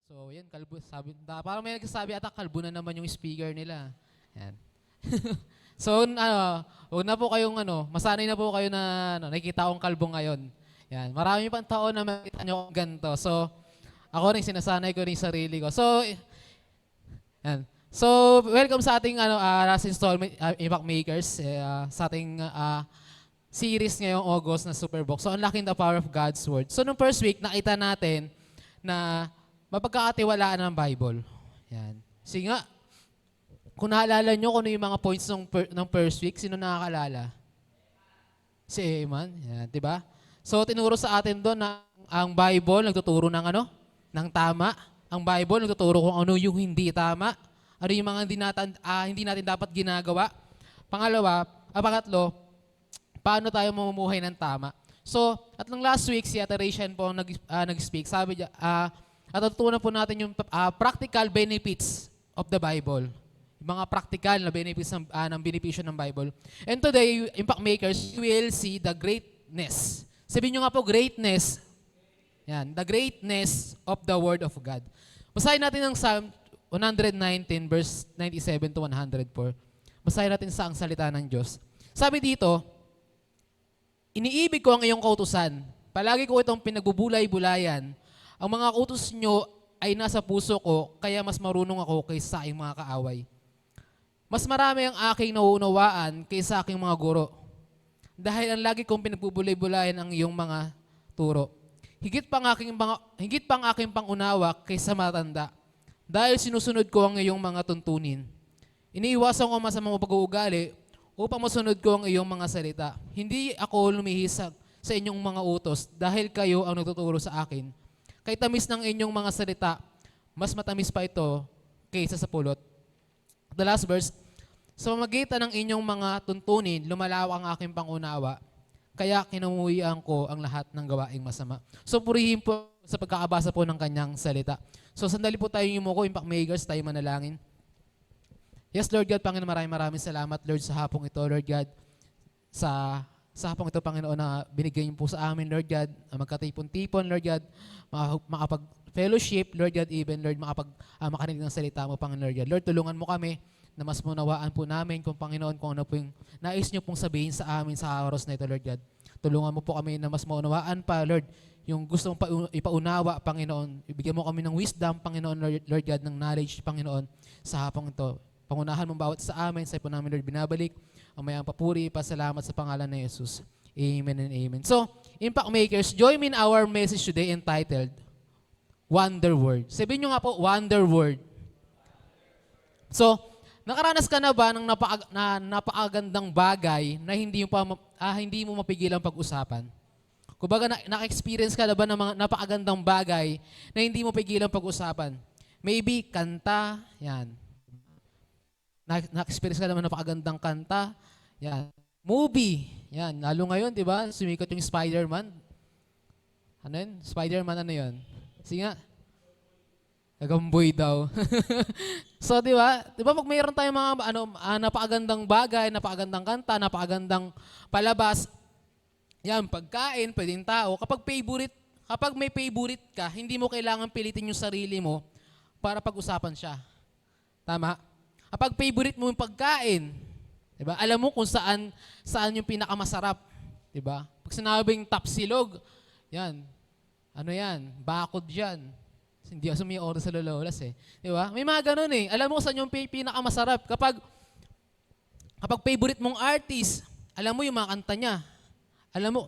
So, yan, kalbo, sabi, parang may nagsasabi ata, kalbo na naman yung speaker nila. Yan. So, huwag na po kayong, masanay na po kayo na, nakikita akong kalbo ngayon. Yan. Marami pang taon na makita nyo akong ganito. So, ako rin, sinasanay ko rin yung sarili ko. So, yan. So, welcome sa ating, last installment, Impact Makers, sa ating, series ngayong August na Superbox. So, Unlocking the Power of God's Word. So, nung first week, nakita natin na mapagkakatiwalaan ng Bible. Yan. Sige nga, kung naalala nyo kung ano yung mga points ng first week, sino nakakalala? Si Eman. Yan, di ba? So, tinuro sa atin doon na ang Bible nagtuturo ng ng tama. Ang Bible nagtuturo kung ano yung hindi tama. Ano yung mga hindi natin dapat ginagawa. Pangatlo, paano tayo mamumuhay ng tama. So, at ng last week, si Ate Rachel po nag-speak. Sabi niya, at natutunan po natin yung practical benefits of the Bible. Yung mga practical na benefits ng benepisyo ng Bible. And today, Impact Makers, we will see the greatness. Sabihin nyo nga po, greatness. Yan, the greatness of the Word of God. Basahin natin ang Psalm 119, verse 97 to 104. Basahin natin sa ang salita ng Diyos. Sabi dito, iniibig ko ang iyong kautusan. Palagi ko itong pinagbubulay-bulayan. Ang mga utos nyo ay nasa puso ko, kaya mas marunong ako kaysa sa aking mga kaaway. Mas marami ang aking nauunawaan kaysa aking mga guro. Dahil ang lagi kong pinagbubulay-bulayan ang iyong mga turo. Higit pang aking pangunawa kaysa matanda. Dahil sinusunod ko ang iyong mga tuntunin. Iniiwasan ko ang masamang pag-uugali upang masunod ko ang iyong mga salita. Hindi ako lumihis sa inyong mga utos dahil kayo ang nagtuturo sa akin. Kay tamis ng inyong mga salita, mas matamis pa ito kaysa sa pulot. The last verse, sa pamamagitan ng inyong mga tuntunin, lumalawak ang aking pangunawa, kaya kinumuhian ko ang lahat ng gawaing masama. So purihin po sa pagkakabasa po ng kanyang salita. So sandali po tayo yumuko, Impact Makers, tayo manalangin. Yes, Lord God, Panginoon, maraming salamat, Lord, sa hapong ito, Lord God, sa hapong ito, Panginoon, na binigay niyo po sa amin, Lord God, magkatipon-tipon, Lord God, makapag-fellowship, Lord God, even, Lord, makarinig ng salita mo, Panginoon, Lord God. Lord, tulungan mo kami na mas munawaan po namin kung Panginoon, kung ano po yung nais niyo pong sabihin sa amin sa oras na ito, Lord God. Tulungan mo po kami na mas maunawaan pa, Lord, yung gusto mong ipaunawa, Panginoon. Ibigyan mo kami ng wisdom, Panginoon, Lord God, ng knowledge, Panginoon, sa hapong ito. Pangunahan mo bawat sa amin, sa po namin, Lord, binabalik ang mayang papuri, pasalamat sa pangalan ni Jesus. Amen and amen. So, Impact Makers, join me in our message today entitled, Wonder Word. Sabihin nyo nga po, Wonder Word. So, nakaranas ka na ba ng napakagandang bagay na hindi mo mapigilang pag-usapan? Kumbaga, naka-experience ka na ba ng mga napakagandang bagay na hindi mo pigilang pag-usapan? Maybe, kanta, yan. Na-experience ka naman ng napakagandang kanta. Yan. Movie. Yan. Lalo ngayon, di ba? Sumikat yung Spider-Man. Ano yun? Spider-Man, ano yun? Sige nga. Nagamboy daw. So, di ba? Di ba pag mayroon tayong mga napakagandang bagay, napakagandang kanta, napakagandang palabas, yan, pagkain, pwedeng tao. Kapag may favorite ka, hindi mo kailangan pilitin yung sarili mo para pag-usapan siya. Tama? Kapag favorite mo yung pagkain, diba? Alam mo kung saan yung pinakamasarap, diba? Pag sinabing tapsilog, yan. Ano yan? Bakod yan. Hindi ako may oras sa lololas eh. Diba? May mga ganun eh. Alam mo saan yung pinakamasarap. Kapag favorite mong artist, alam mo yung mga kanta niya. Alam mo,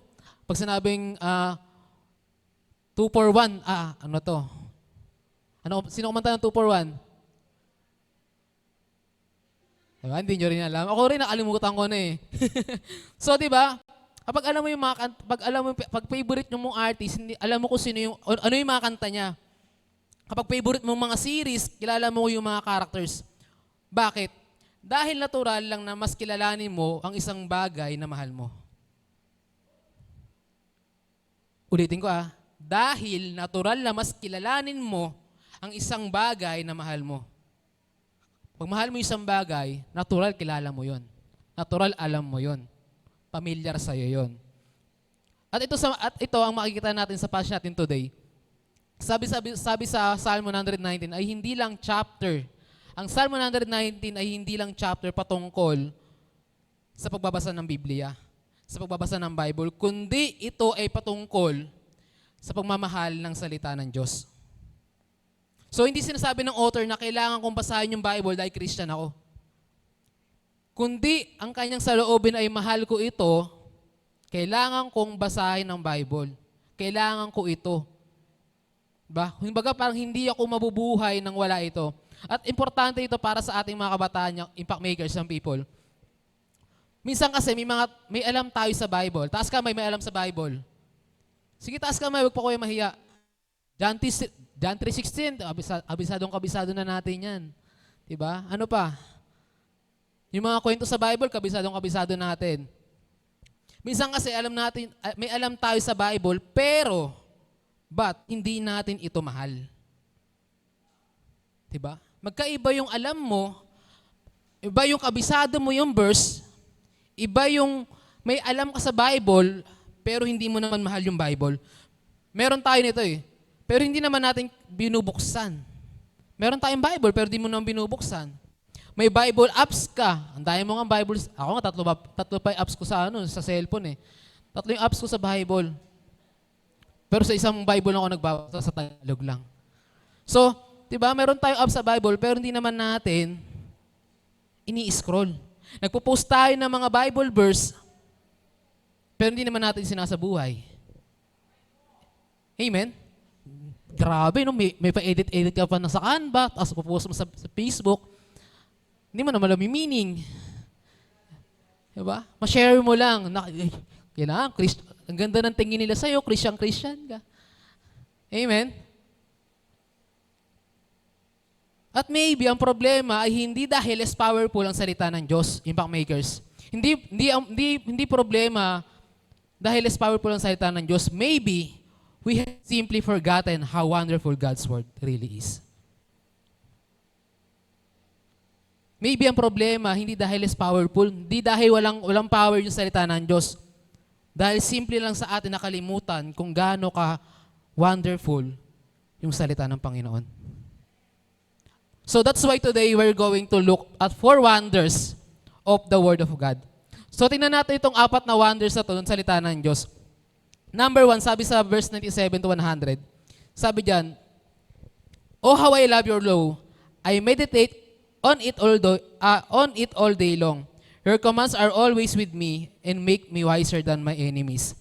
pag sinabing 2 for 1, ano to? Sino kumanta ng 2 for 1? Diba? Hindi nyo rin alam. Ako rin nakalimutan ko na eh. So, di ba? Kapag alam mo yung pag favorite nyo mong artist, alam mo kung ano yung mga kanta niya. Kapag favorite mong mga series, kilala mo yung mga characters. Bakit? Dahil natural lang na mas kilalanin mo ang isang bagay na mahal mo. Ulitin ko Dahil natural na mas kilalanin mo ang isang bagay na mahal mo. Pag mahal mo isang bagay, natural kilala mo yon. Natural alam mo yon. Pamilyar sa'yo yon. At ito ang makikita natin sa passage natin today. Sabi sa Psalm 119 ay hindi lang chapter. Ang Psalm 119 ay hindi lang chapter patungkol sa pagbabasa ng Biblia, sa pagbabasa ng Bible, kundi ito ay patungkol sa pagmamahal ng salita ng Diyos. So hindi sinasabi ng author na kailangan kong basahin yung Bible dahil Christian ako. Kundi ang kanyang saloobin ay mahal ko ito, kailangan kong basahin ng Bible. Kailangan ko ito. Diba? Kumbaga parang hindi ako mabubuhay nang wala ito. At importante ito para sa ating mga kabataan, yung impact makers ng people. Minsan kasi may alam tayo sa Bible. Taas kamay, may alam sa Bible. Sige, taas kamay, huwag pa kayo mahiya. John 3:16, kabisado na natin yan. Diba? Ano pa? Yung mga kwento sa Bible, kabisado natin. Minsan kasi may alam tayo sa Bible, pero hindi natin ito mahal. Diba? Magkaiba yung alam mo, iba yung kabisado mo yung verse, iba yung may alam ka sa Bible, pero hindi mo naman mahal yung Bible. Meron tayo nito pero hindi naman natin binubuksan. Meron tayong Bible, pero hindi mo naman binubuksan. May Bible apps ka. Ang dami mo nga Bible. Ako nga, tatlo pa yung apps ko sa cellphone . Tatlo yung apps ko sa Bible. Pero sa isang Bible ako nagbabasa, sa Tagalog lang. So, diba, meron tayong apps sa Bible, pero hindi naman natin ini-scroll. Nagpo-post tayo ng mga Bible verse, pero hindi naman natin sinasabuhay. Amen? Grabe, no? May pa-edit ka pa na sa Canva, tapos popost mo sa Facebook. Hindi mo naman alam yung meaning. Diba? Ma-share mo lang. Kailangan, ang ganda ng tingin nila sa'yo, Christian ka. Amen? At maybe ang problema ay hindi dahil less powerful ang salita ng Diyos, impact makers. Hindi problema dahil less powerful ang salita ng Diyos. Maybe we have simply forgotten how wonderful God's word really is. Maybe ang problema hindi dahil less powerful, hindi dahil walang power yung salita ng Diyos. Dahil simple lang sa atin nakalimutan kung gaano ka wonderful yung salita ng Panginoon. So that's why today we're going to look at 4 wonders of the Word of God. So tingnan natin itong 4 na wonders na ito ng salita ng Diyos. Number 1, sabi sa verse 97 to 100, sabi diyan, "Oh, how I love your law. I meditate on it all day long. Your commands are always with me and make me wiser than my enemies.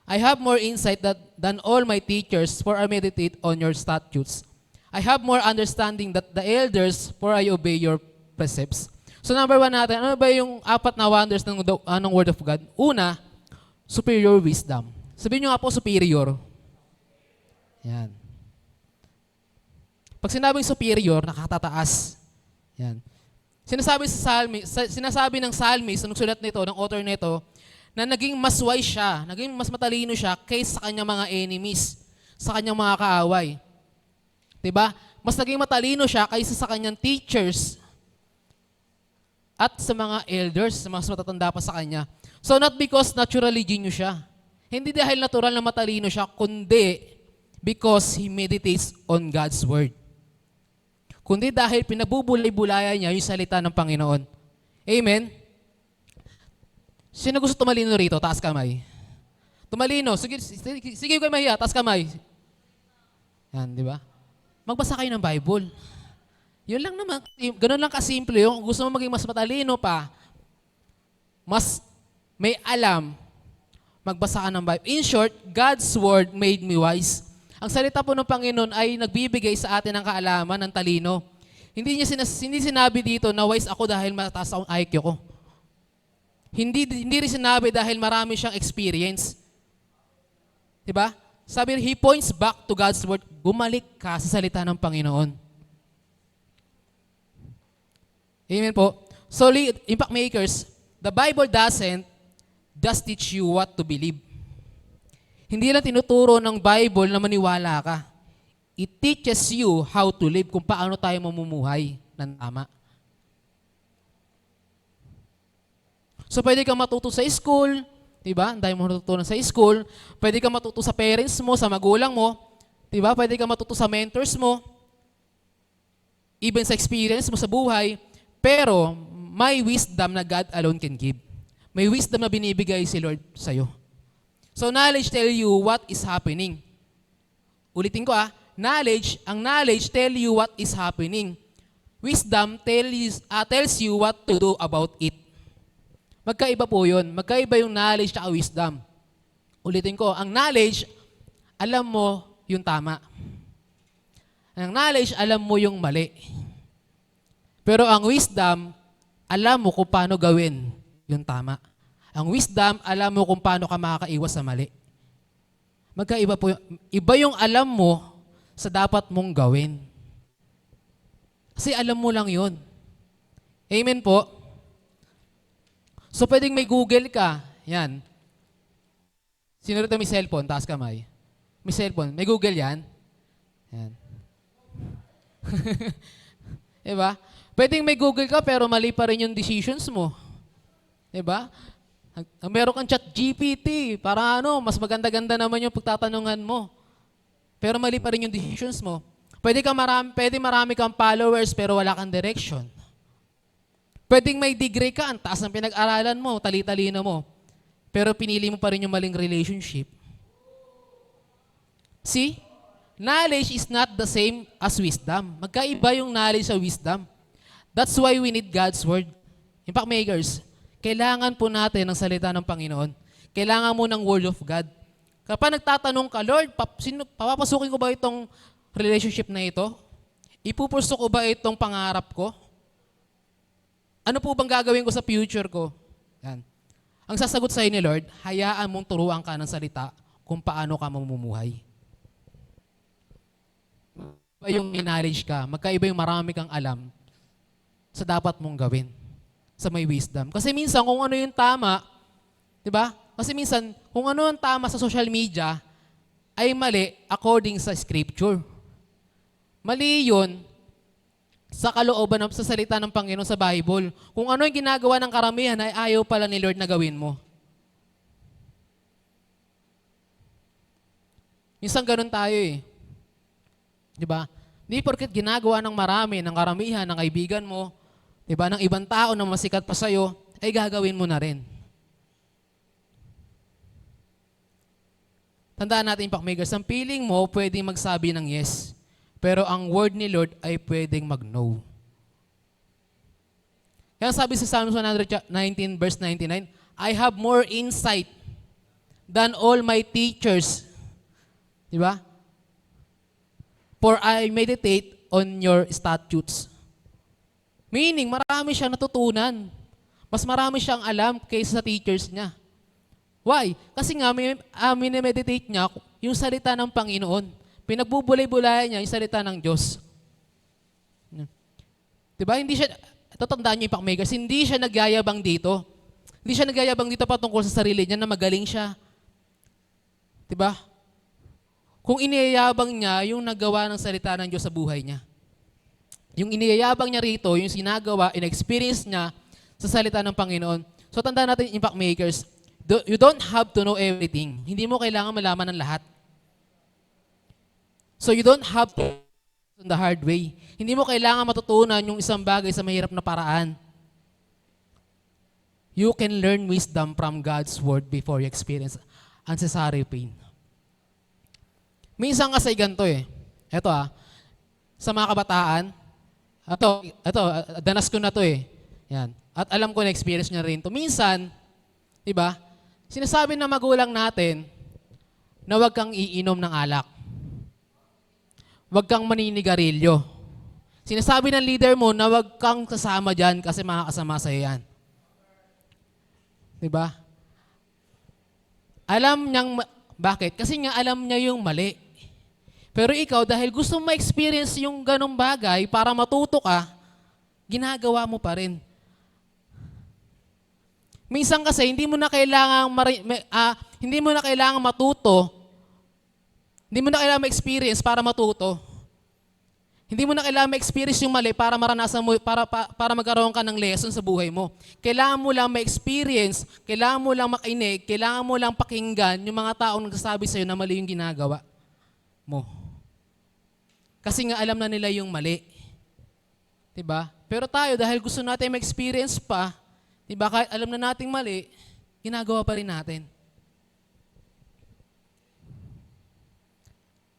I have more insight than all my teachers, for I meditate on your statutes. I have more understanding than the elders, for I obey your precepts." So number 1 natin, ano ba yung 4 na wonders ng Word of God? Una, superior wisdom. Sabihin nyo nga po, superior. Yan. Pag sinabing superior, nakatataas. Yan. Sinasabi ng psalmist, nung sulat nito, ng author nito, na naging mas wise siya, naging mas matalino siya kaysa sa kanyang mga enemies, sa kanyang mga kaaway. Diba? Mas naging matalino siya kaysa sa kanyang teachers at sa mga elders, sa mga matatanda pa sa kanya. So not because naturally genius siya. Hindi dahil natural na matalino siya, kundi because he meditates on God's word. Kundi dahil pinabubulay-bulayan niya yung salita ng Panginoon. Amen? Sino gusto tumalino rito? Taas kamay. Tumalino. Sige kayo mahiya. Taas kamay. Yan, di ba? Magbasa kayo ng Bible. Yun lang naman. Ganun lang kasimple. Yung gusto mo maging mas matalino pa, mas may alam, magbasa ka ng Bible. In short, God's word made me wise. Ang salita po ng Panginoon ay nagbibigay sa atin ng kaalaman, ng talino. Hindi sinabi dito na wise ako dahil mataas ang IQ ko. Hindi rin sinabi dahil marami siyang experience. Diba? Sabi, he points back to God's word. Bumalik ka sa salita ng Panginoon. Amen po. So, impact makers, the Bible doesn't just teach you what to believe. Hindi lang tinuturo ng Bible na maniwala ka. It teaches you how to live, kung paano tayo mamumuhay ng tama. So pwede kang matuto sa school, diba? Ang dahil mo natutunan sa school. Pwede kang matuto sa parents mo, sa magulang mo. Diba? Pwede ka matuto sa mentors mo, even sa experience mo sa buhay, pero may wisdom na God alone can give. May wisdom na binibigay si Lord sa'yo. So knowledge tell you what is happening. Ulitin ko ang knowledge tell you what is happening. Wisdom tells you what to do about it. Magkaiba po yun. Magkaiba yung knowledge at wisdom. Ulitin ko, ang knowledge, alam mo yung tama. Ang knowledge, alam mo yung mali. Pero ang wisdom, alam mo kung paano gawin yung tama. Ang wisdom, alam mo kung paano ka makakaiwas sa mali. Magkaiba po. Iba yung alam mo sa dapat mong gawin. Kasi alam mo lang yun. Amen po? So pwedeng may Google ka. Yan. Sino rito may cellphone? Taas kamay. May cellphone. May Google yan. Yan. Diba? Pwedeng may Google ka pero mali pa rin yung decisions mo. Diba? Meron kang chat GPT para mas maganda-ganda naman yung pagtatanungan mo. Pero mali pa rin yung decisions mo. Pwede marami kang followers pero wala kang direction. Pwedeng may degree ka, ang taas ng pinag-aralan mo, tali-talino mo. Pero pinili mo pa rin yung maling relationship. See? Knowledge is not the same as wisdom. Magkaiba yung knowledge sa wisdom. That's why we need God's word. Impact makers, kailangan po natin ng salita ng Panginoon. Kailangan mo ng word of God. Kapag nagtatanong ka, Lord, papapasukin ko ba itong relationship na ito? Ipupurso ko ba itong pangarap ko? Ano po bang gagawin ko sa future ko? Yan. Ang sasagot sa ni Lord, hayaan mong turuan ka ng salita kung paano ka mamumuhay. Magkaiba yung knowledge ka, magkaiba yung marami kang alam sa dapat mong gawin, sa may wisdom. Kasi minsan, kung ano yung tama, di ba? Kasi minsan, kung ano ang tama sa social media, ay mali according sa scripture. Mali yun sa kalooban sa salita ng Panginoon sa Bible. Kung ano yung ginagawa ng karamihan ay ayaw pala ni Lord na gawin mo. Minsan ganun tayo eh. Di ba? Hindi porket ginagawa ng marami, ng karamihan, ng kaibigan mo, di ba, ng ibang tao na masikat pa sa'yo, ay gagawin mo na rin. Tandaan natin, Pakmakers, ang feeling mo pwedeng magsabi ng yes. Pero ang word ni Lord ay pwedeng mag-no. Kaya sabi sa Psalms 119 verse 99, I have more insight than all my teachers. Di ba? For I meditate on your statutes. Meaning, marami siyang natutunan. Mas marami siyang alam kaysa sa teachers niya. Why? Kasi nga, minimeditate niya yung salita ng Panginoon. Pinagbubulay-bulayan niya yung salita ng Diyos. Diba? Hindi siya, tatandaan niyo yung Pakmakers, hindi siya nagyayabang dito. Hindi siya nagyayabang dito patungkol sa sarili niya na magaling siya. Diba? Kung iniyayabang niya yung nagawa ng salita ng Diyos sa buhay niya. Yung iniyayabang niya rito, yung sinagawa, in-experience niya sa salita ng Panginoon. So tandaan natin, Impact Makers, you don't have to know everything. Hindi mo kailangan malaman ng lahat. So you don't have to on the hard way. Hindi mo kailangan matutunan yung isang bagay sa mahirap na paraan. You can learn wisdom from God's word before you experience unnecessary pain. Minsan kasi ganito eh. Ito sa mga kabataan, ito, danas ko na to eh. Yan. At alam ko na experience niya rin to. Minsan, di ba, sinasabi ng magulang natin na huwag kang iinom ng alak. Huwag kang maninigarilyo. Sinasabi ng leader mo na huwag kang kasama dyan kasi makakasama sa'yo yan. Diba? Alam niyang, bakit? Kasi nga alam niya yung mali. Pero ikaw, dahil gusto mo ma-experience yung ganong bagay para matuto ka, ginagawa mo pa rin. Minsan kasi, hindi mo na kailangang matuto. Hindi mo na kailangan ma-experience para matuto. Hindi mo na kailangan ma-experience yung mali para maranasan mo, para magkaroon ka ng lesson sa buhay mo. Kailangan mo lang ma-experience, kailangan mo lang makinig, kailangan mo lang pakinggan yung mga taong nagsasabi sa'yo na mali yung ginagawa mo. Kasi nga alam na nila yung mali. 'Di ba? Pero tayo, dahil gusto natin ma-experience pa, 'di ba, kahit alam na nating mali, ginagawa pa rin natin.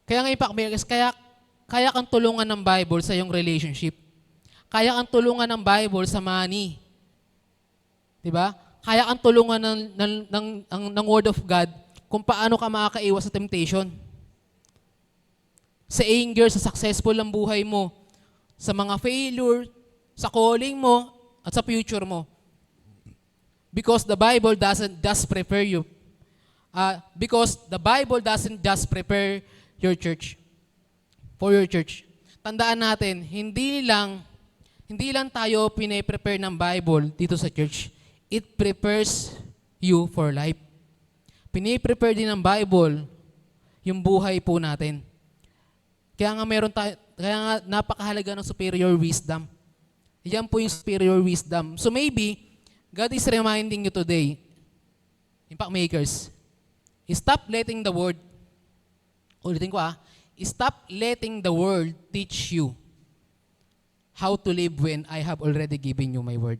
Kaya nga Impact Makers, kaya kang tulungan ng Bible sa iyong relationship. Kaya kang tulungan ng Bible sa money. 'Di ba? Kaya kang tulungan ng Word of God kung paano ka makakaiwas sa temptation. Sa anger, sa successful ng buhay mo, sa mga failure, sa calling mo, at sa future mo. Because the Bible doesn't just prepare you. Because the Bible doesn't just prepare your church. For your church. Tandaan natin, hindi lang tayo pine-prepare ng Bible dito sa church. It prepares you for life. Pine-prepare din ng Bible yung buhay po natin. Kaya nga napakahalaga ng superior wisdom. Yan po yung superior wisdom. So maybe, God is reminding you today, Impact Makers, stop letting the Word, ulitin ko stop letting the world teach you how to live when I have already given you my Word.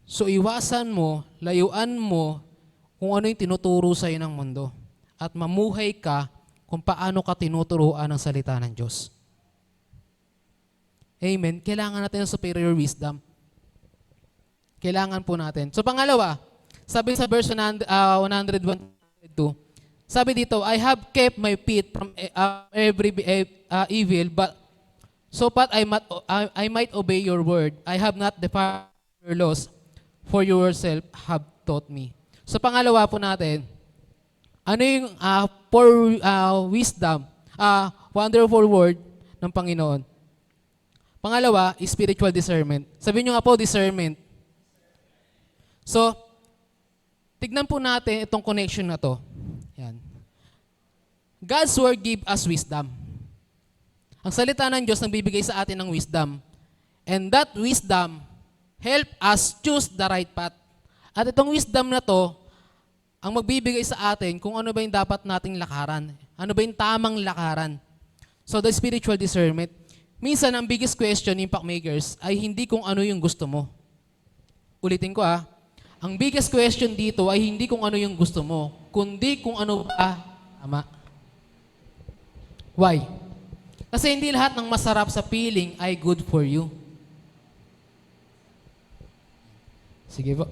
So iwasan mo, layuan mo kung ano yung tinuturo sa'yo ng mundo at mamuhay ka kung paano ka tinuturuan ng salita ng Diyos. Amen. Kailangan natin ng superior wisdom. Kailangan po natin. So pangalawa, sabi sa verse 101-102, sabi dito, I have kept my feet from every evil, but so that I might obey your word. I have not defied your laws, for yourself have taught me. So pangalawa po natin, ano yung wisdom, wonderful word ng Panginoon. Pangalawa, spiritual discernment. Sabihin nyo nga po, discernment. So, tignan po natin itong connection na to. Yan. God's word give us wisdom. Ang salita ng Diyos nagbibigay sa atin ng wisdom. And that wisdom help us choose the right path. At itong wisdom na to, ang magbibigay sa atin kung ano ba yung dapat nating lakaran. Ano ba yung tamang lakaran. So, the spiritual discernment. Minsan, ang biggest question, Impact Makers, ay hindi kung ano yung gusto mo. Ulitin ko ang biggest question dito ay hindi kung ano yung gusto mo, kundi kung ano ba tama. Why? Kasi hindi lahat ng masarap sa piling ay good for you. Sige po.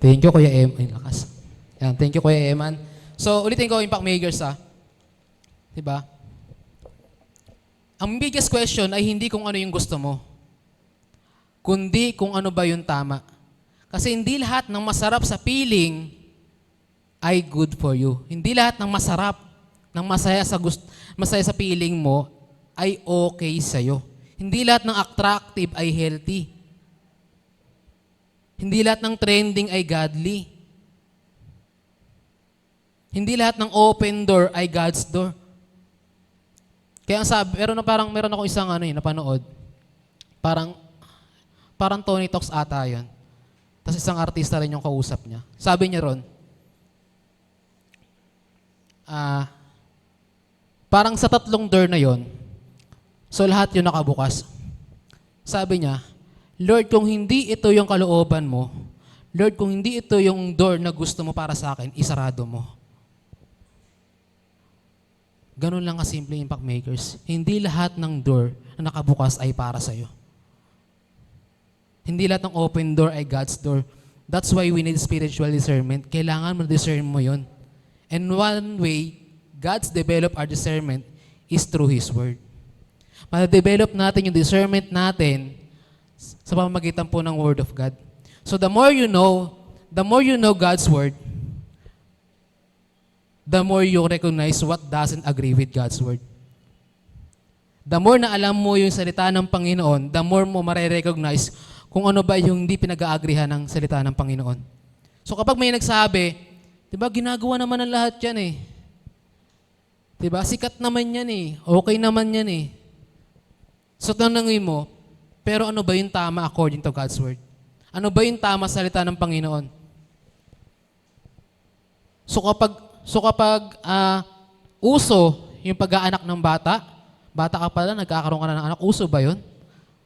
Thank you, Kuya Em. Ay, lakas. Yan, thank you, Kuya Eman. So, ulitin ko, Impact Makers, diba? Ang biggest question ay hindi kung ano yung gusto mo, kundi kung ano ba yung tama. Kasi hindi lahat ng masarap sa piling ay good for you. Hindi lahat ng masarap, ng masaya sa piling mo ay okay sa'yo. Hindi lahat ng attractive ay healthy. Hindi lahat ng trending ay godly. Hindi lahat ng open door ay God's door. Kaya ang sabi, meron ako isang napanood. Parang Tony Talks ata yun. Tapos isang artista rin yung kausap niya. Sabi niya ron, parang sa 3 door na yon, so lahat yun nakabukas. Sabi niya, Lord, kung hindi ito yung kalooban mo, Lord, kung hindi ito yung door na gusto mo para sa akin, isarado mo. Ganun lang kasimple, Impact Makers. Hindi lahat ng door na nakabukas ay para sa'yo. Hindi lahat ng open door ay God's door. That's why we need spiritual discernment. Kailangan ma-discern mo yun. And one way, God's develop our discernment is through His Word. Ma-develop natin yung discernment natin sa pamamagitan po ng Word of God. So the more you know God's Word, the more you recognize what doesn't agree with God's Word. The more na alam mo yung salita ng Panginoon, the more mo marirecognize kung ano ba yung hindi pinag-aagrihan ng salita ng Panginoon. So kapag may nagsabi, diba, ginagawa naman ng lahat yan eh. Diba, sikat naman yan eh. Okay naman yan eh. So tanongin mo, pero ano ba yung tama according to God's Word? Ano ba yung tama sa salita ng Panginoon? So kapag So kapag uso yung pag-aanak ng bata, bata ka pala, nagkakaroon ka na ng anak, uso ba yun?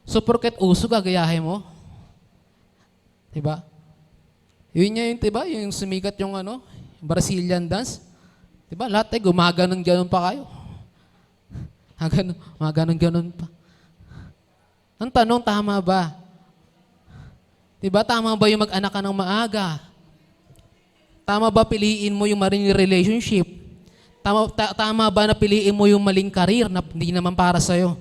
So porket uso, gagayahin mo? Diba? Yun nga yung, diba, yung sumikat yung Brazilian dance. Diba? Lahat gumaganon-ganon pa kayo. Gumaganon-ganon pa. Ang tanong, tama ba? Diba, tama ba yung mag-anak ka ng maaga? Tama ba piliin mo yung maling relationship? Tama ba na piliin mo yung maling karir na hindi naman para sa'yo?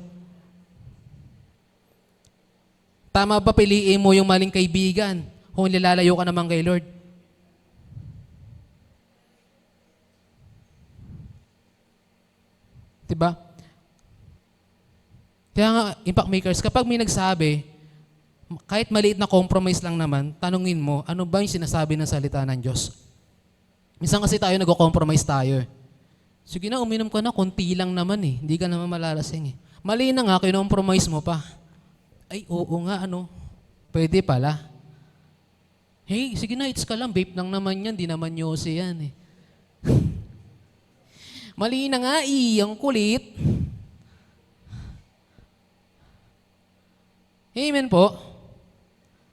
Tama ba piliin mo yung maling kaibigan kung nilalayo ka naman kay Lord? Diba? Kaya nga, impact makers, kapag may nagsabi, kahit maliit na compromise lang naman, tanungin mo, ano ba yung sinasabi ng salita ng Diyos? Minsan kasi tayo nag-compromise tayo. Sige na, uminom ka na, konti lang naman eh. Hindi ka naman malalasing eh. Mali na nga, kinompromise mo pa. Ay, oo nga, pwede pala. Hey, sige na, it's ka lang, vape lang naman yan, di naman yose yan eh. Mali na nga ang kulit. Amen po.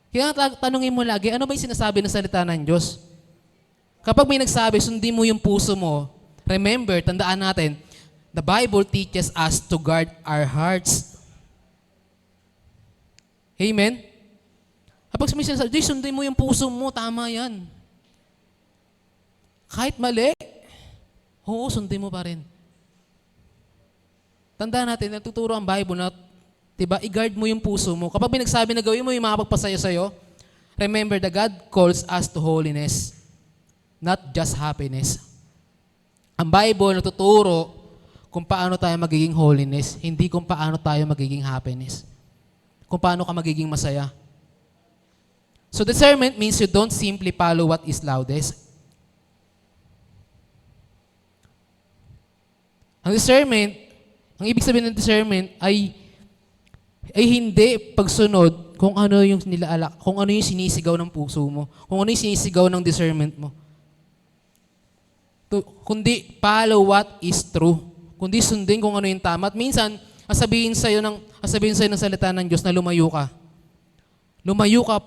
Kaya tanungin mo lagi, ano ba yung sinasabi ng salita ng Diyos? Kapag may nagsabi, sundin mo yung puso mo, remember, tandaan natin, the Bible teaches us to guard our hearts. Amen? Kapag may sinasabi, sundin mo yung puso mo, tama yan. Kahit mali, oo, sundin mo pa rin. Tandaan natin, nagtuturo ang Bible na diba, i-guard mo yung puso mo. Kapag may nagsabi na gawin mo yung makapagpasaya sa'yo, remember that God calls us to holiness, not just happiness. Ang Bible nagtuturo kung paano tayo magiging holiness, hindi kung paano tayo magiging happiness. Kung paano ka magiging masaya. So discernment means you don't simply follow what is loudest. Ang discernment, ang ibig sabihin ng discernment ay hindi pagsunod kung ano yung kung ano yung sinisigaw ng puso mo, kung ano yung sinisigaw ng discernment mo. Kundi follow what is true. Kundi sundin kung ano yung tama. At minsan, sasabihin sa'yo ng salita ng Diyos na lumayo ka. Lumayo ka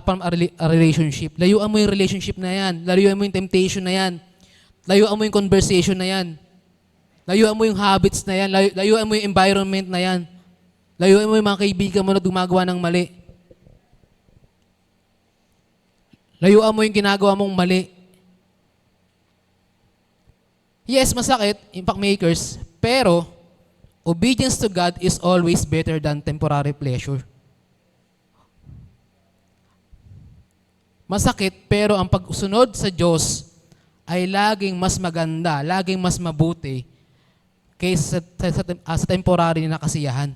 from a relationship. Layuan mo yung relationship na yan. Layuan mo yung temptation na yan. Layuan mo yung conversation na yan. Layuan mo yung habits na yan. Layuan mo yung environment na yan. Layuan mo yung mga kaibigan mo na gumagawa ng mali. Layuan mo yung ginagawa mong mali. Yes, masakit, impact makers, pero obedience to God is always better than temporary pleasure. Masakit, pero ang pagsunod sa Diyos ay laging mas maganda, laging mas mabuti kaysa sa temporary na kasiyahan.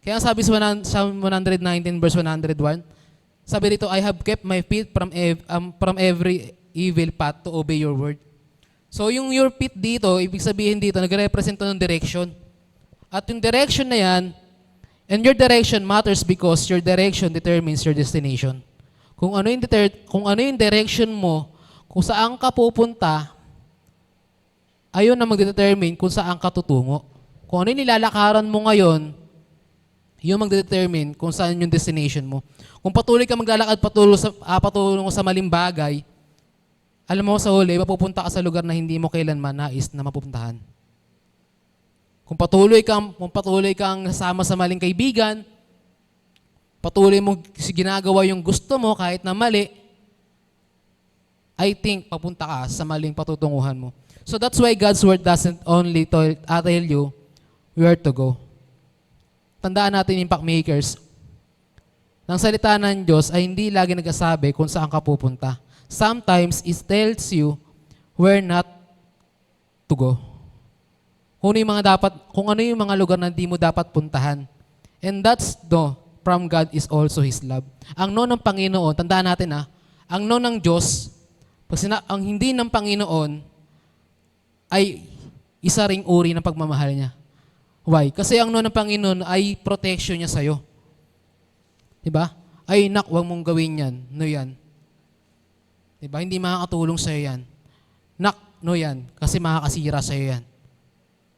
Kaya sabi sa Psalm 119 verse 101, sabi dito, I have kept my feet from every evil path to obey your word. So yung your feet dito, ibig sabihin dito, nagre-represent ng direction. At yung direction na yan, and your direction matters because your direction determines your destination. Kung ano yung direction mo, kung saan ka pupunta, ayun na magdedetermine kung saan ka tutungo. Kung ano yung nilalakaran mo ngayon, yung magdedetermine kung saan yung destination mo. Kung patuloy ka maglalakad patulong sa maling bagay, alam mo sa huli, mapupunta ka sa lugar na hindi mo kailanman nais na mapupuntahan. Kung patuloy kang nasama sa maling kaibigan, patuloy mo ginagawa yung gusto mo kahit na mali, I think papunta ka sa maling patutunguhan mo. So that's why God's word doesn't only tell you where to go. Tandaan natin, impact makers, ng salita ng Diyos ay hindi lagi nagsasabi kung saan ka pupunta. Sometimes it tells you where not to go. Kung ano yung mga lugar na hindi mo dapat puntahan. And that's from God is also His love. Ang no ng Panginoon, tandaan natin ang no ng Diyos, ang hindi ng Panginoon ay isa ring uri ng pagmamahal niya. Why? Kasi ang no ng Panginoon ay protection niya sa'yo. Diba? Ay, huwag mong gawin yan. No yan. Diba? Hindi makakatulong sa'yo yan. Nak, no yan, kasi makakasira sa'yo yan.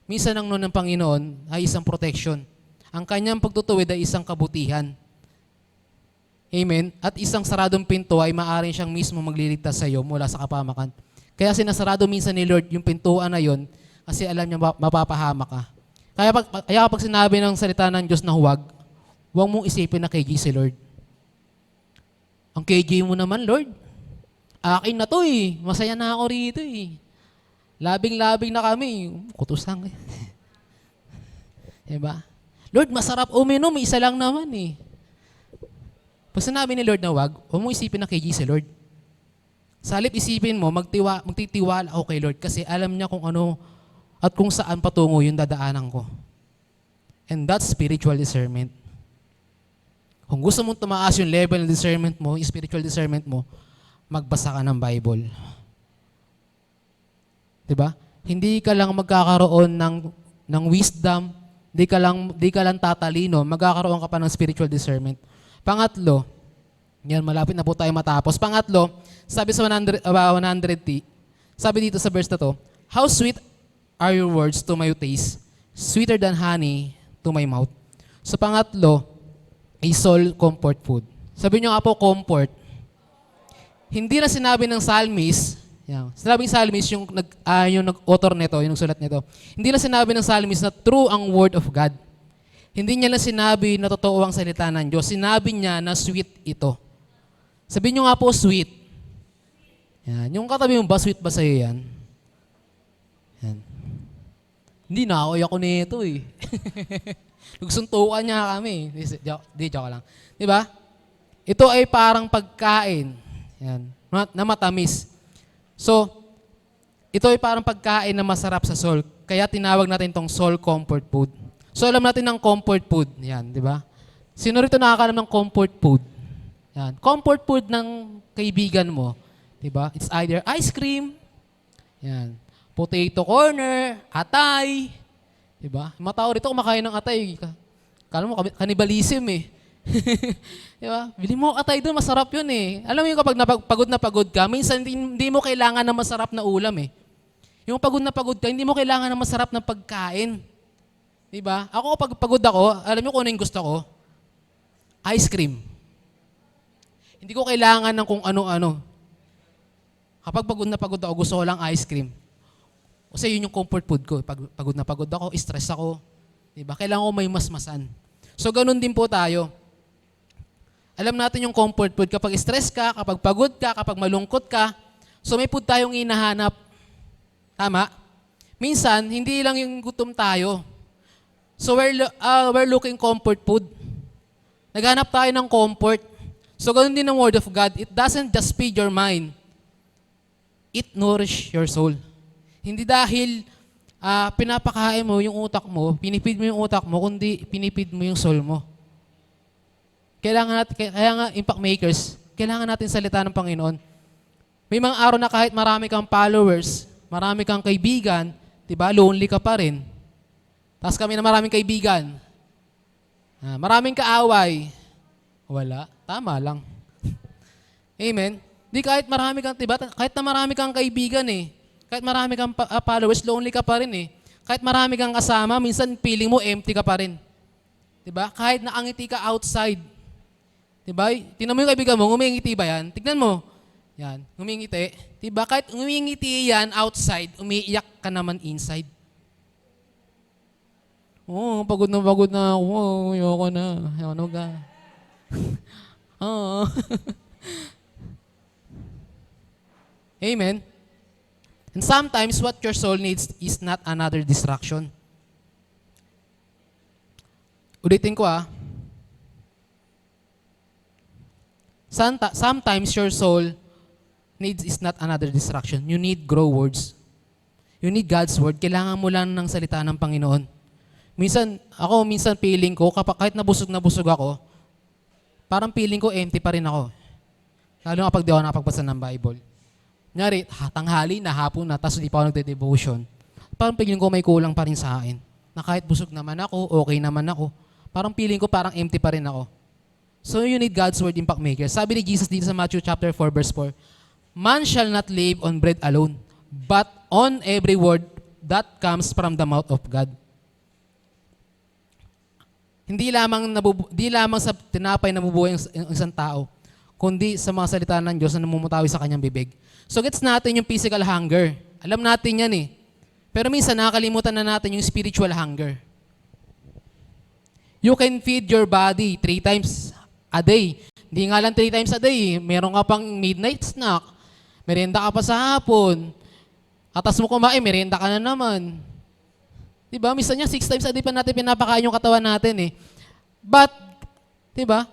Minsan ang no ng Panginoon ay isang protection. Ang kanyang pagtutuwid ay isang kabutihan. Amen? At isang saradong pinto ay maaaring siyang mismo magliligtas sa iyo mula sa kapamakan. Kaya sinasarado minsan ni Lord yung pintuan na yon kasi alam niya mapapahamak ka. Kaya kapag sinabi ng salita ng Diyos na huwag mong isipin na KJ si Lord. Ang KJ mo naman, Lord. Akin na to eh. Masaya na ako rito eh. Labing-labing na kami. Kutusang eh. Diba? Lord, masarap uminom. Isa lang naman eh. Pag sinabi ni Lord na huwag mong isipin na KJ si Lord. Sa halip isipin mo, magtitiwala ako kay Lord kasi alam niya kung ano at kung saan patungo yung dadaanan ko. And that's spiritual discernment. Kung gusto mong tumaas yung level ng discernment mo, yung spiritual discernment mo, magbasa ka ng Bible. Diba? Hindi ka lang magkakaroon ng wisdom, di ka lang tatalino, magkakaroon ka pa ng spiritual discernment. Pangatlo, yan, malapit na po tayo matapos. Pangatlo, sabi sa 100, sabi dito sa verse na to, how sweet are your words to my taste, sweeter than honey to my mouth. So pangatlo, a soul comfort food. Sabi nyo nga po, comfort. Hindi na sinabi ng psalmist, yan, sinabing psalmist yung nag-author nito, yung nagsulat nito. Hindi na sinabi ng psalmist na true ang word of God. Hindi niya na sinabi na totoo ang salita ng Diyos. Sinabi niya na sweet ito. Sabi nyo nga po, sweet. Yan. Yung katabi mo ba, sweet ba sa'yo yan? Yan. Hindi na ako nito eh. Nagsuntukan niya kami. Di joke lang. Diba? Ito ay parang pagkain. Yan. Na matamis. So, ito ay parang pagkain na masarap sa soul. Kaya tinawag natin itong soul comfort food. So, alam natin ng comfort food. Yan, di ba? Sino rito nakakalam ng comfort food? Yan. Comfort food ng kaibigan mo. Di ba? It's either ice cream, yan, potato corner, atay. Di ba? Mga tao rito kumakain ng atay. Kala mo, cannibalism eh. Di ba? Bili mo atay doon, masarap yun eh. Alam mo yung kapag pagod na pagod ka, minsan hindi mo kailangan ng masarap na ulam eh. Yung pagod na pagod ka, hindi mo kailangan ng masarap na pagkain. Di ba? Ako kapag pagod ako, alam mo kung ano yung gusto ko? Ice cream. Hindi ko kailangan ng kung ano-ano. Kapag pagod na pagod ako, gusto ko lang ice cream. Kasi yun yung comfort food ko. Pag pagod na pagod ako, stress ako. Diba? Kailangan ko may masmasan. So, ganun din po tayo. Alam natin yung comfort food. Kapag stress ka, kapag pagod ka, kapag malungkot ka, so may food tayong hinahanap. Tama? Minsan, hindi lang yung gutom tayo. So, we're looking comfort food. Naghanap tayo ng comfort. So, ganun din ang Word of God. It doesn't just feed your mind. It nourish your soul. Hindi dahil pinapakain mo yung utak mo, pinipid mo yung utak mo, kundi pinipid mo yung soul mo. Kaya nga, impact makers, kailangan natin salita ng Panginoon. May mga araw na kahit marami kang followers, marami kang kaibigan, diba, lonely ka pa rin. Tapos kami na maraming kaibigan. Maraming kaaway. Wala. Tama lang. Amen. Di kahit marami kang, diba, kahit na marami kang kaibigan eh, kahit marami kang followers, lonely ka pa rin eh. Kahit marami kang kasama, minsan feeling mo empty ka pa rin. Diba? Kahit nakangiti ka outside. Diba? Tingnan mo yung kaibigan mo, ngumingiti ba yan? Tignan mo. Yan, ngumingiti. Diba? Kahit ngumingiti yan outside, umiiyak ka naman inside. Pagod na ako. Ayoko na. Ayoko ka. Oo. Amen. And sometimes what your soul needs is not another distraction. Ulitin ko Sometimes your soul needs is not another distraction. You need grow words. You need God's word. Kailangan mo lang ng salita ng Panginoon. Minsan feeling ko, kahit nabusog ako, parang feeling ko empty pa rin ako. Lalo kapag di ako nakapagbasa ng Bible. Kunyari, tanghali na, hapon na, tapos hindi pa ako nagde-devotion. Parang feeling ko may kulang pa rin sa akin. Na kahit busog naman ako, okay naman ako. Parang feeling ko parang empty pa rin ako. So you need God's word, impact maker. Sabi ni Jesus dito sa Matthew chapter 4, verse 4, man shall not live on bread alone, but on every word that comes from the mouth of God. Hindi lamang sa tinapay na nabubuhay ang isang tao, kundi sa mga salita ng Diyos na namumutawi sa kanyang bibig. So gets natin yung physical hunger. Alam natin yan eh. Pero minsan nakakalimutan na natin yung spiritual hunger. You can feed your body 3 times a day. Hindi nga lang 3 times a day. Meron ka pang midnight snack. Merienda ka pa sa hapon. Atas mo kumain, merienda ka na naman. Diba? Minsan niya, 6 times a day pa natin pinapakain yung katawan natin eh. But, diba?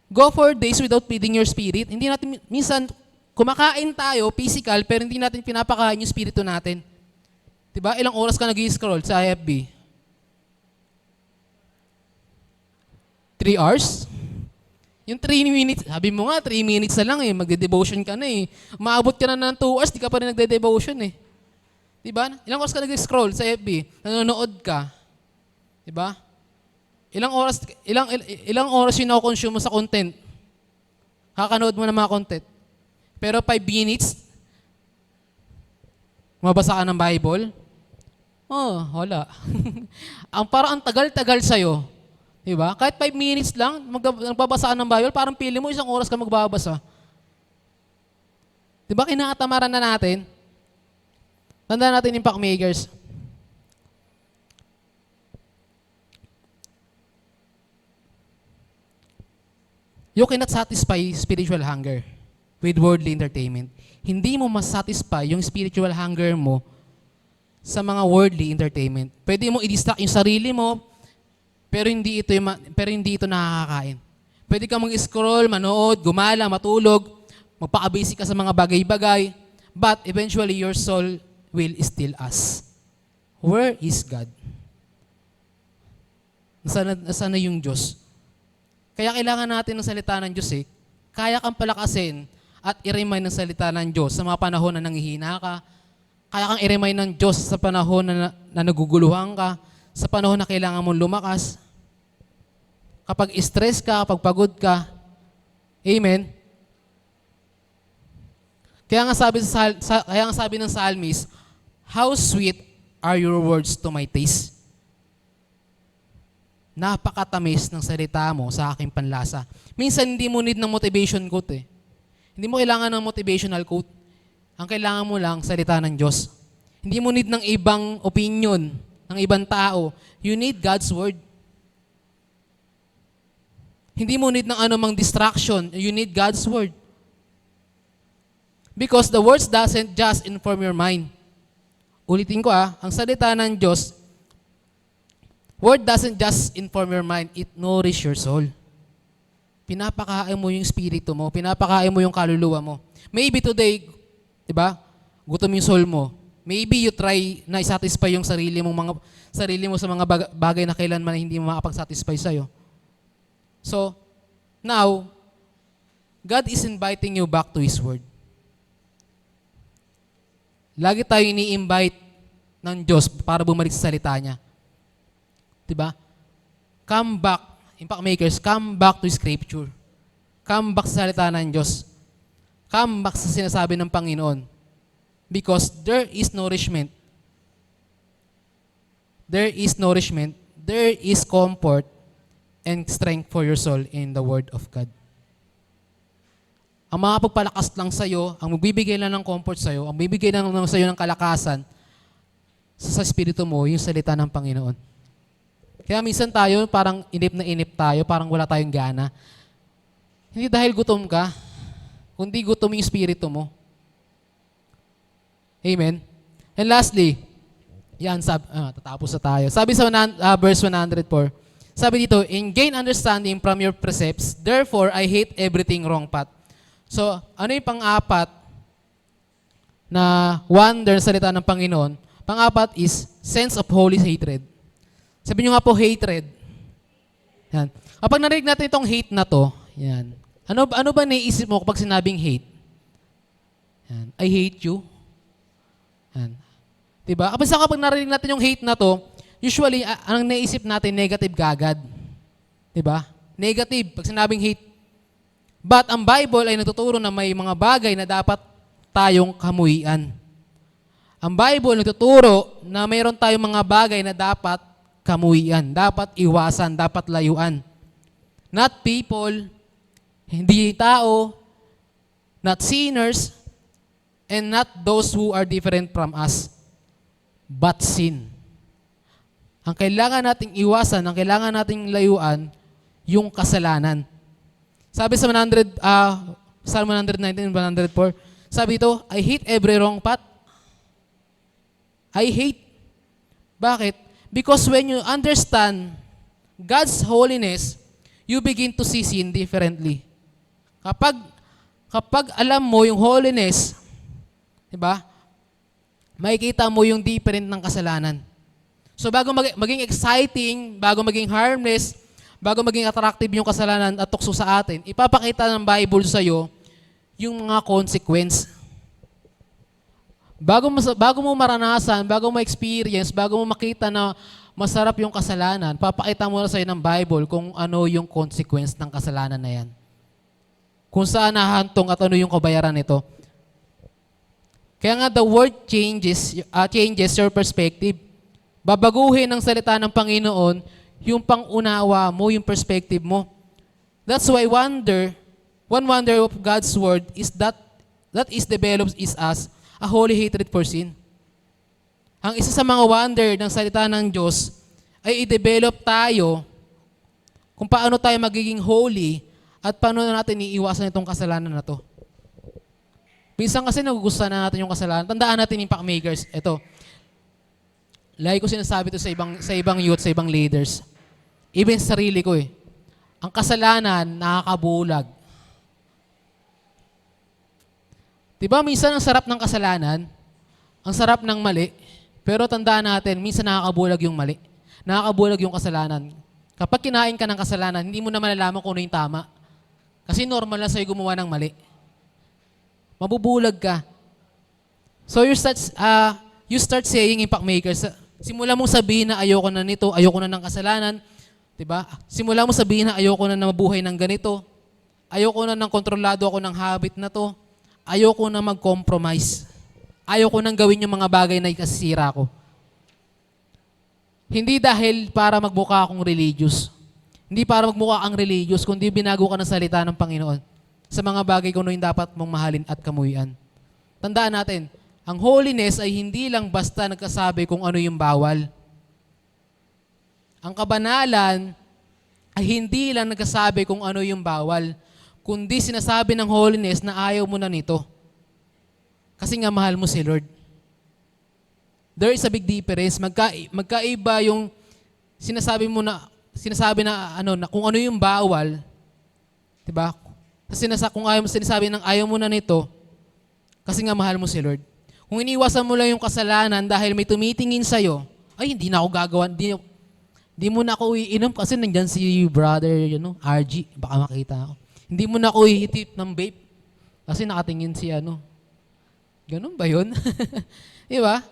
Go for days without feeding your spirit. Hindi natin, minsan, kumakain tayo, physical, pero hindi natin pinapakain yung spirito natin. Diba? Ilang oras ka nag-scroll sa FB? 3 hours? Yung 3 minutes, sabi mo nga, 3 minutes na lang eh, magde-devotion ka na eh. Umaabot ka na ng 2 hours, di ka pa rin nagde-devotion eh. Diba? Ilang oras ka nag-scroll sa FB? Nanonood ka. Diba? Ilang oras yung na-consume mo sa content? Kakanood mo ng mga content. Pero 5 minutes, mabasa ka ng Bible? Oh, wala. Parang ang tagal-tagal sa'yo. Diba? Kahit 5 minutes lang, magbabasa ka ng Bible, parang pili mo 1 oras ka magbabasa. Diba? Kinakatamaran na natin. Tandaan natin, impact makers. You cannot satisfy spiritual hunger with worldly entertainment. Hindi mo masatisfy yung spiritual hunger mo sa mga worldly entertainment. Pwede mo i-distract yung sarili mo, pero hindi ito nakakakain. Pwede ka mag-scroll, manood, gumala, matulog, magpaka-basic ka sa mga bagay-bagay, but eventually your soul will still ask, where is God? Nasaan na yung Diyos? Kaya kailangan natin ng salita ng Diyos eh. Kaya kang palakasin at i-remind ng salita ng Diyos sa mga panahon na nanghihina ka. Kaya kang i-remind ng Diyos sa panahon na naguguluhan ka, sa panahon na kailangan mong lumakas. Kapag stress ka, kapag pagod ka. Amen? Kaya nga sabi ng psalmist, how sweet are your words to my taste. Napakatamis ng salita mo sa aking panlasa. Minsan hindi mo need ng motivation quote eh. Hindi mo kailangan ng motivational quote. Ang kailangan mo lang, salita ng Diyos. Hindi mo need ng ibang opinion, ng ibang tao. You need God's word. Hindi mo need ng anumang distraction. You need God's word. Because the words doesn't just inform your mind. Ulitin ko ang salita ng Diyos, word doesn't just inform your mind, it nourishes your soul. Pinapakain mo yung spirito mo, pinapakain mo yung kaluluwa mo. Maybe today, di ba, gutom yung soul mo. Maybe you try na i-satisfy yung sarili mo sa mga bagay na kailanman hindi mo makapag-satisfy sa'yo. So, now, God is inviting you back to His word. Lagi tayo ini-invite ng Diyos para bumalik sa salita niya. Diba? Come back, impact makers, come back to Scripture. Come back sa salita ng Diyos. Come back sa sinasabi ng Panginoon. Because there is nourishment. There is nourishment. There is comfort and strength for your soul in the Word of God. Ang makapagpalakas lang sa'yo, ang magbibigay lang ng comfort sa'yo, ang bibigay lang sa'yo ng kalakasan sa spirito mo, yung salita ng Panginoon. Kaya minsan tayo, parang inip na inip tayo, parang wala tayong gana. Hindi dahil gutom ka, kundi gutom yung spirito mo. Amen? And lastly, tatapos na tayo. Sabi sa verse 104, sabi dito, in gain understanding from your precepts, therefore I hate everything wrong path. So, ano yung pang-apat na wonder sa salita ng Panginoon? Pang-apat is sense of holy hatred. Sabi nyo nga po, hatred. Yan. Kapag narinig natin itong hate na to, yan. Ano ba naiisip mo kapag sinabing hate? Yan. I hate you. Yan. Diba? Kapag narinig natin yung hate na to, usually, ang naisip natin, negative gagad. Diba? Negative. Pag sinabing hate. But ang Bible ay nagtuturo na may mga bagay na dapat tayong kamuhian. Ang Bible nagtuturo na mayroon tayong mga bagay na dapat kamuhian, dapat iwasan, dapat layuan. Not people, hindi tao, not sinners, and not those who are different from us, but sin. Ang kailangan nating iwasan, ang kailangan nating layuan, yung kasalanan. Sabi sa Psalm 119, 104, sabi ito, I hate every wrong path. I hate. Bakit? Because when you understand God's holiness, you begin to see sin differently. Kapag alam mo yung holiness, di ba? Makikita mo yung different ng kasalanan. So bago maging exciting, bago maging harmless, bago maging attractive yung kasalanan at tukso sa atin, ipapakita ng Bible sa iyo yung mga consequence. Bago mo maranasan, bago mo experience, bago mo makita na masarap yung kasalanan, papakita mo na sa'yo ng Bible kung ano yung consequence ng kasalanan na yan. Kung saan nahantong at ano yung kabayaran nito. Kaya nga the word changes your perspective. Babaguhin ng salita ng Panginoon yung pangunawa mo, yung perspective mo. That's why one wonder of God's word is that is develops is us a holy hatred for sin. Ang isa sa mga wonder ng salita ng Diyos ay i-develop tayo kung paano tayo magiging holy at paano natin iiwasan itong kasalanan na to. Minsan kasi nagugustuhan na natin yung kasalanan. Tandaan natin yung packmakers. Ito. Lagi ko sinasabi ito sa ibang youth, sa ibang leaders. Even sa sarili ko eh. Ang kasalanan, nakakabulag. Diba minsan ang sarap ng kasalanan, ang sarap ng mali, pero tandaan natin, minsan nakakabulag yung mali. Nakakabulag yung kasalanan. Kapag kinain ka ng kasalanan, hindi mo na malalaman kung ano yung tama. Kasi normal lang sa'yo gumawa ng mali. Mabubulag ka. So you start saying impact makers. Simula mong sabihin na ayoko na nito, ayoko na ng kasalanan. Diba? Simula mong sabihin na ayoko na mabuhay ng ganito. Ayoko na ng kontrolado ako ng habit na to. Ayoko na mag-compromise. Ayoko nang gawin yung mga bagay na ikasisira ko. Hindi dahil para magmukha akong religious. Hindi para magmukha ang religious, kundi binago ka ng salita ng Panginoon sa mga bagay kung ano yung dapat mong mahalin at kamuhian. Tandaan natin, ang holiness ay hindi lang basta nagkasabi kung ano yung bawal. Ang kabanalan ay hindi lang nagkasabi kung ano yung bawal, kundi sinasabi ng holiness na ayaw mo na nito. Kasi nga mahal mo si Lord. There is a big difference. Magkaiba yung sinasabi na kung ano yung bawal, 'di ba? Kung sinasabi ng ayaw mo na nito, kasi nga mahal mo si Lord. Kung iniwasan mo lang yung kasalanan dahil may tumitingin sa'yo, ay hindi na ako gagawa, hindi mo na ako iinom kasi nandyan si brother, RG, baka makita ako. Hindi mo na ako ihitip ng vape kasi nakatingin si Ganun ba yun? Di ba?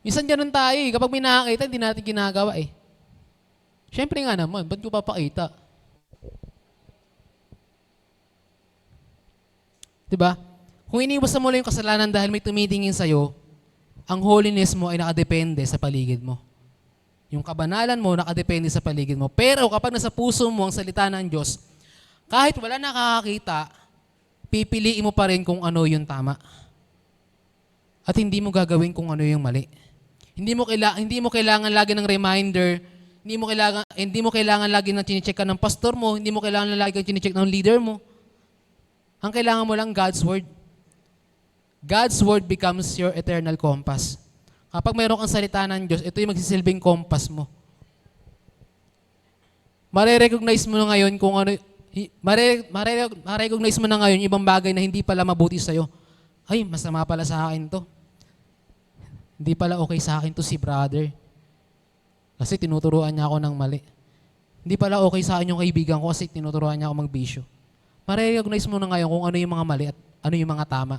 Minsan ganun tayo eh. Kapag may nakakita, hindi natin ginagawa eh. Siyempre nga naman, ba't ko papakita? Diba? Kung iniwasan mo lang yung kasalanan dahil may tumitingin sa'yo, ang holiness mo ay nakadepende sa paligid mo. Yung kabanalan mo nakadepende sa paligid mo. Pero kapag nasa puso mo ang salita ng Diyos, kahit wala nakakakita, pipiliin mo pa rin kung ano yung tama. At hindi mo gagawin kung ano yung mali. Hindi mo kailangan lagi ng reminder, hindi mo kailangan lagi ng chine-check ka ng pastor mo, hindi mo kailangan lagi ng chine-check ng leader mo. Ang kailangan mo lang God's word. God's word becomes your eternal compass. Kapag mayroon kang salita ng Diyos, ito yung magsisilbing compass mo. Mare-recognize mo na ngayon kung ano, mare-recognize mo na ngayon ibang bagay na hindi pala mabuti sa'yo. Ay, masama pala sa akin to. Hindi pala okay sa akin to si brother. Kasi tinuturuan niya ako ng mali. Hindi pala okay sa akin yung kaibigan ko kasi tinuturuan niya ako magbisyo. Mare-recognize mo na ngayon kung ano yung mga mali at ano yung mga tama.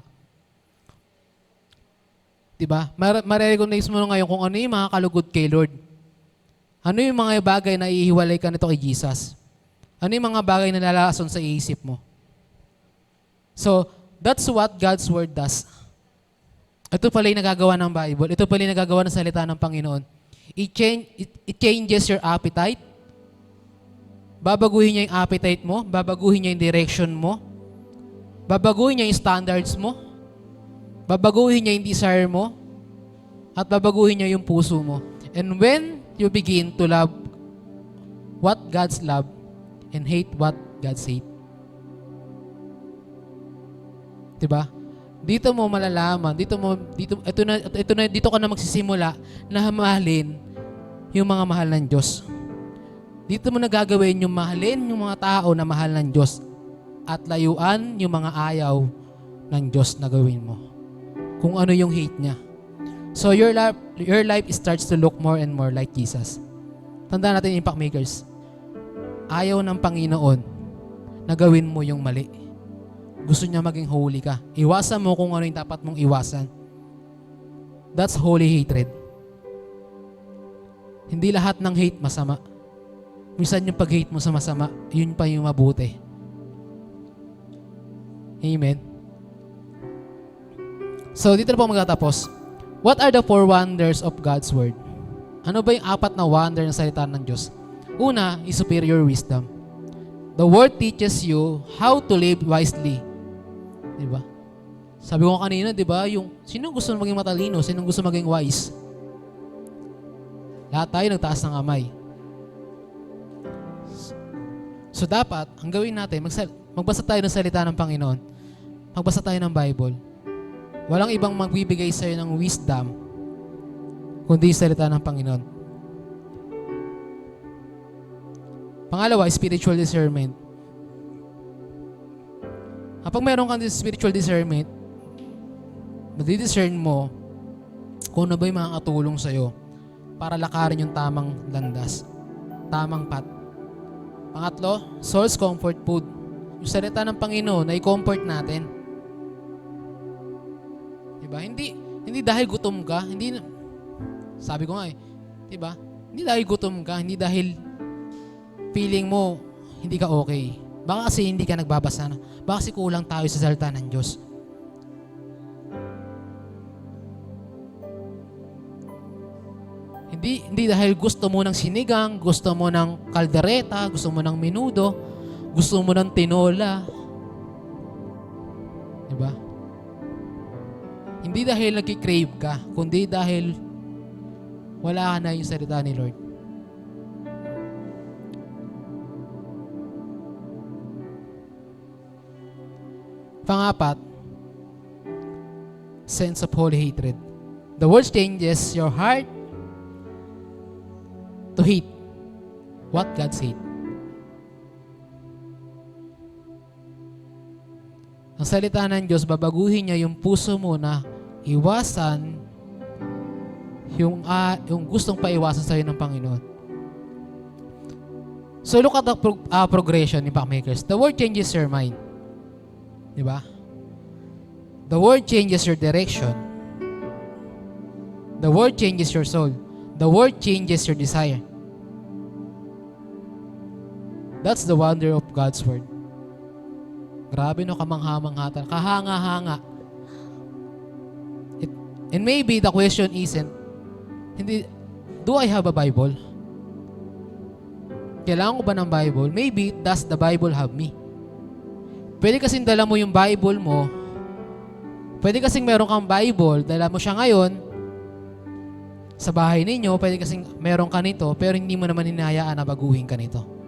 Diba? Mare-recognize mo na ngayon kung ano yung mga kalugod kay Lord. Ano yung mga bagay na ihiwalay ka nito kay Jesus. Ano yung mga bagay na lalason sa iisip mo. So, that's what God's word does. Ito pala yung nagagawa ng Bible. Ito pala yung nagagawa ng salita ng Panginoon. It changes your appetite. Babaguhin niya yung appetite mo. Babaguhin niya yung direction mo. Babaguhin niya yung standards mo. Babaguhin niya yung desire mo. At babaguhin niya yung puso mo. And when you begin to love what God's love and hate what God's hate. Diba? Dito mo malalaman, dito ka na magsisimula na mahalin yung mga mahal ng Diyos. Dito mo nagagawin yung mahalin yung mga tao na mahal ng Diyos at layuan yung mga ayaw ng Diyos na gawin mo. Kung ano yung hate niya. So your life starts to look more and more like Jesus. Tandaan natin, impact makers. Ayaw ng Panginoon na gawin mo yung mali. Gusto niya maging holy ka. Iwasan mo kung ano yung dapat mong iwasan. That's holy hatred. Hindi lahat ng hate masama. Minsan yung pag-hate mo sa masama, yun pa yung mabuti. Amen. So, dito na po magtatapos. What are the 4 wonders of God's Word? Ano ba yung 4 na wonder ng salita ng Diyos? Una is superior wisdom. The Word teaches you how to live wisely. Diba? Sabi ko kanina, diba, sino gusto maging matalino? Sino gusto maging wise? Lahat tayo nagtaas ng kamay. So dapat, ang gawin natin, magbasa tayo ng salita ng Panginoon. Magbasa tayo ng Bible. Walang ibang magbibigay sa'yo ng wisdom kundi salita ng Panginoon. Pangalawa, spiritual discernment. Kapag meron kang spiritual discernment, madidiscern mo kung ano ba yung mga katulong sa'yo para lakarin yung tamang landas, tamang path. Pangatlo, source comfort food. Yung salita ng Panginoon na i-comfort natin. Diba? Hindi dahil gutom ka, sabi ko nga diba? Hindi dahil gutom ka, hindi dahil feeling mo hindi ka okay. Baka kasi hindi ka nagbabasa na. Baka kasi kulang tayo sa salita ng Diyos. Hindi dahil gusto mo ng sinigang, gusto mo ng kaldereta, gusto mo ng menudo, gusto mo ng tinola. Diba? Hindi dahil nagki-crave ka, kundi dahil wala ka na yung salita ni Lord. Pangapat, sense of holy hatred. The word changes your heart to hate what God's hate. Ang salita ng Diyos, babaguhin niya yung puso mo na iwasan yung gustong paiwasan sa'yo ng Panginoon. So look at the progression ni Packmakers. The word changes your mind. Diba? The word changes your direction. The word changes your soul. The word changes your desire. That's the wonder of God's Word. Grabe no, kamangha-mangha, kahanga-hanga. And maybe the question isn't, do I have a Bible? Kailangan ko ba ng Bible? Maybe, does the Bible have me? Pwede kasing dala mo yung Bible mo. Pwede kasing meron kang Bible, dala mo siya ngayon sa bahay ninyo. Pwede kasing meron ka nito, pero hindi mo naman hinahayaan na baguhin ka nito.